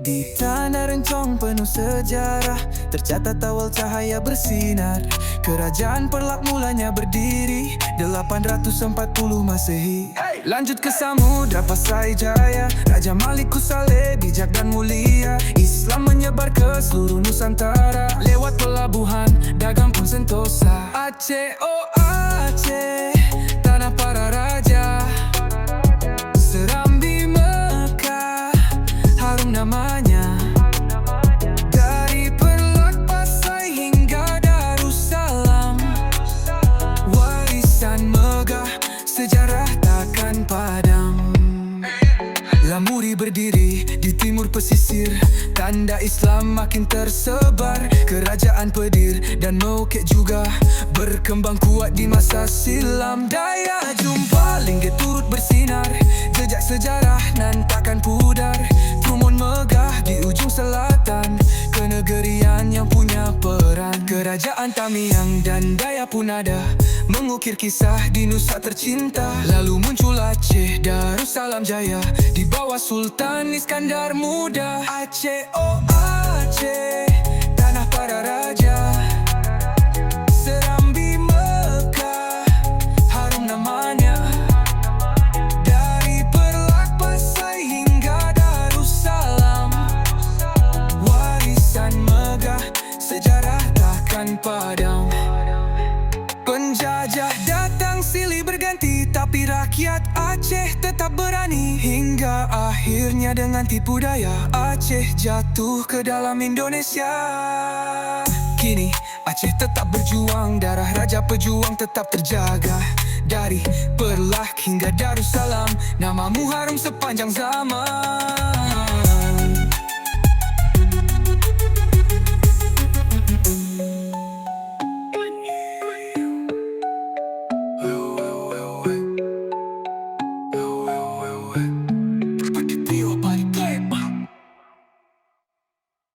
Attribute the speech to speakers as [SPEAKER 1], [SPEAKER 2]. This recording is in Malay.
[SPEAKER 1] Di tanah rencong penuh sejarah, tercatat awal cahaya bersinar. Kerajaan Perlak mulanya berdiri 840 Masehi. Lanjut ke Samudra Pasai Jaya, Raja Malikus Saleh bijak dan mulia. Islam menyebar ke seluruh Nusantara, lewat pelabuhan dagang pun sentosa. Aceh, oh Aceh, tanah para raja. Serambi Mekah, harum namanya. Dari Perlak Pasai hingga Darussalam, warisan megah, sejarah takkan padam. Lamuri berdiri di timur pesisir, tanda Islam makin tersebar. Kerajaan Pedir dan Maukek juga berkembang kuat di masa silam. Daya jumpa Linggit turut bersinar, jejak sejarah nan takkan pudar. Trumun megah di ujung selatan, kenegerian yang punya peran. Kerajaan Tamiang dan Daya pun ada, mengukir kisah di Nusa tercinta. Lalu muncul Aceh, Darussalam Jaya, di bawah Sultan Iskandar Muda. Aceh, oh Aceh, tanah para raja. Serambi Mekah, harum namanya. Dari Perlak Pasai hingga Darussalam, warisan megah, sejarah takkan padam. Penjajah datang silih berganti, tapi rakyat Aceh tetap berani. Hingga akhirnya dengan tipu daya, Aceh jatuh ke dalam Indonesia. Kini Aceh tetap berjuang, darah raja pejuang tetap terjaga. Dari Perlak hingga Darussalam, namamu harum sepanjang zaman.